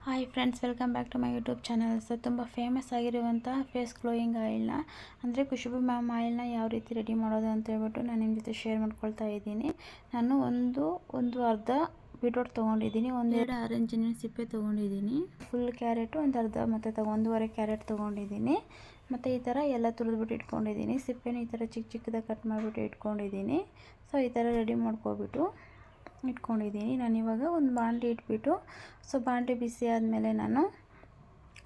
Hi friends, welcome back to my YouTube channel. So ತುಂಬ famous ಆಗಿರುವಂಥ face glowing ಆಯಿಲ್ನ ಅಂದರೆ ಖುಷ್ಬೂ ಮ್ಯಾಮ್ ಆಯಿಲ್ನ ಯಾವ ರೀತಿ ರೆಡಿ ಮಾಡೋದು ಅಂತ ಹೇಳ್ಬಿಟ್ಟು ನಾನು ನಿಮ್ಮ ಜೊತೆ ಶೇರ್ ಮಾಡ್ಕೊಳ್ತಾ ಇದ್ದೀನಿ. ನಾನು ಒಂದು ಅರ್ಧ ಬೀಟ್ರೋಟ್ ತೊಗೊಂಡಿದ್ದೀನಿ, ಒಂದೆರಡು ಆರೆಂಜ್ ಸಿಪ್ಪೆ ತೊಗೊಂಡಿದ್ದೀನಿ, ಫುಲ್ ಕ್ಯಾರೆಟು ಒಂದು ಅರ್ಧ ಮತ್ತು ಒಂದೂವರೆ ಕ್ಯಾರೆಟ್ ತೊಗೊಂಡಿದ್ದೀನಿ. ಮತ್ತು ಈ ಥರ ಎಲ್ಲ ತುರಿದ್ಬಿಟ್ಟು ಇಟ್ಕೊಂಡಿದ್ದೀನಿ. ಸಿಪ್ಪೆನೂ ಈ ಥರ ಚಿಕ್ಕ ಚಿಕ್ಕದಾಗಿ ಕಟ್ ಮಾಡಿಬಿಟ್ಟು ಇಟ್ಕೊಂಡಿದ್ದೀನಿ. ಸೊ ಈ ಥರ ರೆಡಿ ಮಾಡ್ಕೊಬಿಟ್ಟು ಇಟ್ಕೊಂಡಿದ್ದೀನಿ. ನಾನಿವಾಗ ಒಂದು ಬಾಣಲಿ ಇಟ್ಬಿಟ್ಟು, ಸೊ ಬಾಣಲಿ ಬಿಸಿ ಆದಮೇಲೆ ನಾನು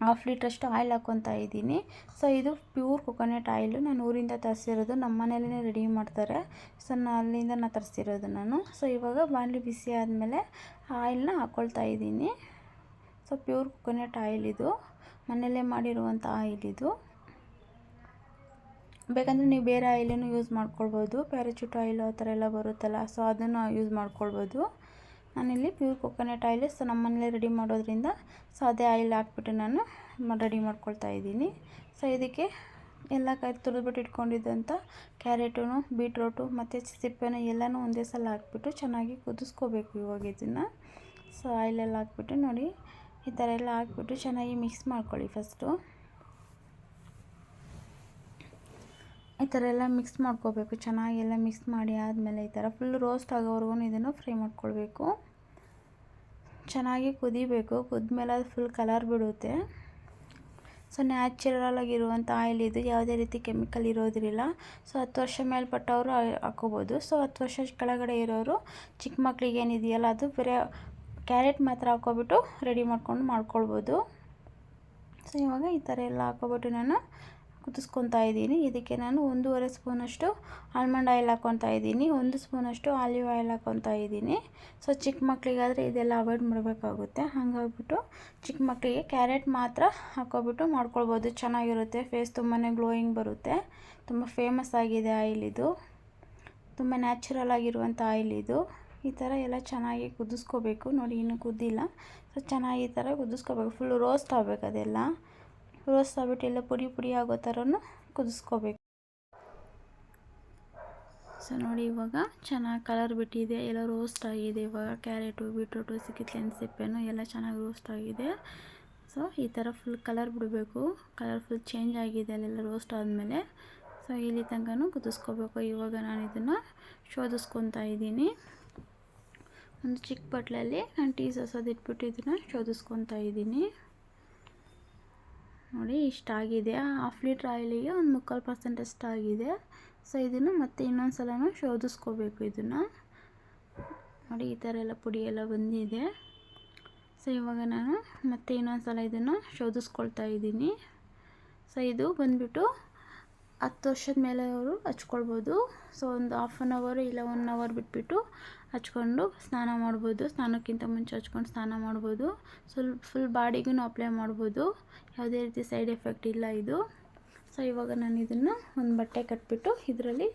1/2 ಲೀಟ್ರಷ್ಟು ಆಯಿಲ್ ಹಾಕ್ಕೊತಾ ಇದ್ದೀನಿ. ಸೊ ಇದು ಪ್ಯೂರ್ ಕೊಕೊನಟ್ ಆಯಿಲು, ನಾನು ಊರಿಂದ ತರಿಸಿರೋದು, ನಮ್ಮ ಮನೇಲೇ ರೆಡಿ ಮಾಡ್ತಾರೆ. ಸೊ ಅಲ್ಲಿಂದ ನಾನು ತರಿಸಿರೋದು ನಾನು. ಸೊ ಇವಾಗ ಬಾಣಲಿ ಬಿಸಿ ಆದಮೇಲೆ ಆಯಿಲ್ನ ಹಾಕ್ಕೊಳ್ತಾ ಇದ್ದೀನಿ. ಸೊ ಪ್ಯೂರ್ ಕೊಕೊನಟ್ ಆಯಿಲ್ ಇದು, ಮನೆಯಲ್ಲೇ ಮಾಡಿರುವಂಥ ಆಯಿಲ್ ಇದು. ಬೇಕಂದರೆ ನೀವು ಬೇರೆ ಆಯಿಲನ್ನು ಯೂಸ್ ಮಾಡ್ಕೊಳ್ಬೋದು, ಪ್ಯಾರಾಚೂಟ್ ಆಯಿಲು ಆ ಥರ ಎಲ್ಲ ಬರುತ್ತಲ್ಲ, ಸೊ ಅದನ್ನು ಯೂಸ್ ಮಾಡ್ಕೊಳ್ಬೋದು. ನಾನಿಲ್ಲಿ ಪ್ಯೂರ್ ಕೊಕೊನಟ್ ಆಯಿಲ್, ಸೊ ನಮ್ಮ ಮನೇಲಿ ರೆಡಿ ಮಾಡೋದ್ರಿಂದ ಸೊ ಅದೇ ಆಯಿಲ್ ಹಾಕ್ಬಿಟ್ಟು ನಾನು ರೆಡಿ ಮಾಡ್ಕೊಳ್ತಾ ಇದ್ದೀನಿ. ಸೊ ಇದಕ್ಕೆ ಎಲ್ಲ ತುರಿದ್ಬಿಟ್ಟು ಇಟ್ಕೊಂಡಿದ್ದಂಥ ಕ್ಯಾರೆಟು, ಬೀಟ್ರೋಟು ಮತ್ತು ಸಿಪ್ಪೆನೂ ಎಲ್ಲನೂ ಒಂದೇ ಸಲ ಹಾಕ್ಬಿಟ್ಟು ಚೆನ್ನಾಗಿ ಕುದಿಸ್ಕೋಬೇಕು. ಇವಾಗ ಇದನ್ನು ಸೊ ಆಯಿಲೆಲ್ಲ ಹಾಕ್ಬಿಟ್ಟು ನೋಡಿ, ಈ ಥರ ಎಲ್ಲ ಹಾಕ್ಬಿಟ್ಟು ಚೆನ್ನಾಗಿ ಮಿಕ್ಸ್ ಮಾಡ್ಕೊಳ್ಳಿ. ಫಸ್ಟು ಈ ಥರ ಎಲ್ಲ ಮಿಕ್ಸ್ ಮಾಡ್ಕೋಬೇಕು. ಚೆನ್ನಾಗಿ ಎಲ್ಲ ಮಿಕ್ಸ್ ಮಾಡಿ ಆದಮೇಲೆ ಈ ಥರ ಫುಲ್ ರೋಸ್ಟ್ ಆಗೋವರೆಗೂ ಇದನ್ನು ಫ್ರೈ ಮಾಡ್ಕೊಳ್ಬೇಕು. ಚೆನ್ನಾಗಿ ಕುದಿಬೇಕು. ಕುದ್ಮೇಲೆ ಅದು ಫುಲ್ ಕಲರ್ ಬಿಡುತ್ತೆ. ಸೊ ನ್ಯಾಚುರಲ್ ಆಗಿರುವಂಥ ಆಯಿಲ್ ಇದು, ಯಾವುದೇ ರೀತಿ ಕೆಮಿಕಲ್ ಇರೋದಿಲ್ಲ. ಸೊ 10 ವರ್ಷ ಮೇಲ್ಪಟ್ಟವರು ಹಾಕ್ಕೋಬೋದು. ಸೊ 10 ವರ್ಷ ಕೆಳಗಡೆ ಇರೋರು, ಚಿಕ್ಕ ಮಕ್ಕಳಿಗೆ ಏನಿದೆಯಲ್ಲ ಅದು ಬರೀ ಕ್ಯಾರೆಟ್ ಮಾತ್ರ ಹಾಕ್ಕೊಬಿಟ್ಟು ರೆಡಿ ಮಾಡ್ಕೊಳ್ಬೋದು. ಸೊ ಇವಾಗ ಈ ಥರ ಎಲ್ಲ ಹಾಕ್ಕೊಬಿಟ್ಟು ನಾನು ಕುದಿಸ್ಕೊತಾ ಇದ್ದೀನಿ. ಇದಕ್ಕೆ ನಾನು 1.5 ಸ್ಪೂನಷ್ಟು ಆಲ್ಮಂಡ್ ಆಯಿಲ್ ಹಾಕ್ಕೊತಾ ಇದ್ದೀನಿ, 1 ಸ್ಪೂನಷ್ಟು ಆಲಿವ್ ಆಯಿಲ್ ಹಾಕ್ಕೊತಾ ಇದ್ದೀನಿ. ಸೊ ಚಿಕ್ಕ ಮಕ್ಕಳಿಗಾದರೆ ಇದೆಲ್ಲ ಅವಾಯ್ಡ್ ಮಾಡಬೇಕಾಗುತ್ತೆ. ಹಾಗಾಗ್ಬಿಟ್ಟು ಚಿಕ್ಕ ಮಕ್ಕಳಿಗೆ ಕ್ಯಾರೆಟ್ ಮಾತ್ರ ಹಾಕ್ಕೊಬಿಟ್ಟು ಮಾಡ್ಕೊಳ್ಬೋದು. ಚೆನ್ನಾಗಿರುತ್ತೆ, ಫೇಸ್ ತುಂಬಾ ಗ್ಲೋಯಿಂಗ್ ಬರುತ್ತೆ. ತುಂಬ ಫೇಮಸ್ ಆಗಿದೆ ಆಯಿಲ್ ಇದು, ತುಂಬ ನ್ಯಾಚುರಲ್ ಆಗಿರುವಂಥ ಆಯಿಲ್ ಇದು. ಈ ಥರ ಎಲ್ಲ ಚೆನ್ನಾಗಿ ಕುದಿಸ್ಕೋಬೇಕು. ನೋಡಿ ಇನ್ನೂ ಕುದ್ದಿಲ್ಲ. ಸೊ ಚೆನ್ನಾಗಿ ಈ ಥರ ಕುದಿಸ್ಕೋಬೇಕು. ಫುಲ್ ರೋಸ್ಟ್ ಆಗಬೇಕು. ಅದೆಲ್ಲ ರೋಸ್ಟ್ ಆಗ್ಬಿಟ್ಟು ಎಲ್ಲ ಪುಡಿ ಆಗೋ ಥರನೂ ಕುದಿಸ್ಕೋಬೇಕು. ಸೊ ನೋಡಿ ಇವಾಗ ಚೆನ್ನಾಗಿ ಕಲರ್ ಬಿಟ್ಟಿದೆ, ಎಲ್ಲ ರೋಸ್ಟ್ ಆಗಿದೆ. ಇವಾಗ ಕ್ಯಾರೆಟು, ಬೀಟ್ರೋಟು, ಸಿಪ್ಪೆನೂ ಎಲ್ಲ ಚೆನ್ನಾಗಿ ರೋಸ್ಟ್ ಆಗಿದೆ. ಸೊ ಈ ಥರ ಫುಲ್ ಕಲರ್ ಬಿಡಬೇಕು. ಕಲರ್ ಫುಲ್ ಚೇಂಜ್ ಆಗಿದೆ ಅಲ್ಲೆಲ್ಲ ರೋಸ್ಟ್ ಆದಮೇಲೆ. ಸೊ ಇಲ್ಲಿ ತನಕನೂ ಕುದಿಸ್ಕೋಬೇಕು. ಇವಾಗ ನಾನು ಇದನ್ನು ಶೋಧಿಸ್ಕೊತಾ ಇದ್ದೀನಿ. ಒಂದು ಚಿಕ್ಕ ಬಟ್ಲಲ್ಲಿ ನಾನು ಟೀ ಸೋಸೋದು ಇಟ್ಬಿಟ್ಟು ಇದನ್ನು ಶೋಧಿಸ್ಕೊತಾ ಇದ್ದೀನಿ. ನೋಡಿ ಇಷ್ಟಾಗಿದೆ. 1/2 ಲೀಟ್ರ್ ಆಯಿಲಿಗೆ ಒಂದು 3/4% ಅಷ್ಟು ಆಗಿದೆ. ಸೊ ಇದನ್ನು ಮತ್ತೆ ಇನ್ನೊಂದು ಸಲನೂ ಶೋಧಿಸ್ಕೋಬೇಕು. ಇದನ್ನು ನೋಡಿ ಈ ಥರ ಎಲ್ಲ ಪುಡಿ ಎಲ್ಲ ಬಂದಿದೆ. ಸೊ ಇವಾಗ ನಾನು ಮತ್ತೆ ಇನ್ನೊಂದು ಸಲ ಇದನ್ನು ಶೋಧಿಸ್ಕೊಳ್ತಾ ಇದ್ದೀನಿ. ಸೊ ಇದು ಬಂದುಬಿಟ್ಟು 10 ವರ್ಷದ ಮೇಲೆ ಅವರು ಹಚ್ಕೊಳ್ಬೋದು. ಸೊ ಒಂದು 1/2 ಅವರ್ ಇಲ್ಲ 1 ಅವರ್ ಬಿಟ್ಬಿಟ್ಟು ಹಚ್ಕೊಂಡು ಸ್ನಾನ ಮಾಡ್ಬೋದು. ಸ್ನಾನಕ್ಕಿಂತ ಮುಂಚೆ ಹಚ್ಕೊಂಡು ಸ್ನಾನ ಮಾಡ್ಬೋದು. ಫುಲ್ ಬಾಡಿಗೂ ಅಪ್ಲೈ ಮಾಡ್ಬೋದು. ಯಾವುದೇ ರೀತಿ ಸೈಡ್ ಎಫೆಕ್ಟ್ ಇಲ್ಲ ಇದು. ಸೊ ಇವಾಗ ನಾನು ಇದನ್ನು ಒಂದು ಬಟ್ಟೆ ಕಟ್ಬಿಟ್ಟು ಇದರಲ್ಲಿ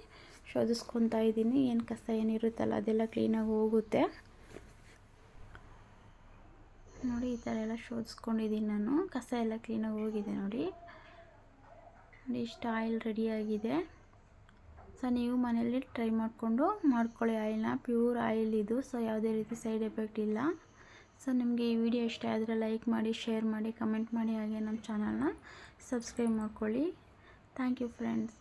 ಶೋಧಿಸ್ಕೊತಾ ಇದ್ದೀನಿ. ಏನು ಕಸ ಏನಿರುತ್ತಲ್ಲ ಅದೆಲ್ಲ ಕ್ಲೀನಾಗಿ ಹೋಗುತ್ತೆ. ನೋಡಿ ಈ ಥರ ಎಲ್ಲ ಶೋಧಿಸ್ಕೊಂಡಿದ್ದೀನಿ ನಾನು. ಕಸ ಎಲ್ಲ ಕ್ಲೀನಾಗಿ ಹೋಗಿದೆ ನೋಡಿ. ಇಷ್ಟು ಆಯಿಲ್ ರೆಡಿಯಾಗಿದೆ. ಸೊ ನೀವು ಮನೇಲಿ ಟ್ರೈ ಮಾಡ್ಕೊಳ್ಳಿ ಆಯಿಲ್ನ. ಪ್ಯೂರ್ ಆಯಿಲ್ ಇದು. ಸೊ ಯಾವುದೇ ರೀತಿ ಸೈಡ್ ಎಫೆಕ್ಟ್ ಇಲ್ಲ. ಸೊ ನಿಮಗೆ ಈ ವಿಡಿಯೋ ಇಷ್ಟ ಆದರೆ ಲೈಕ್ ಮಾಡಿ, ಶೇರ್ ಮಾಡಿ, ಕಮೆಂಟ್ ಮಾಡಿ, ಹಾಗೆ ನಮ್ಮ ಚಾನಲ್ನ ಸಬ್ಸ್ಕ್ರೈಬ್ ಮಾಡ್ಕೊಳ್ಳಿ. Thank you friends.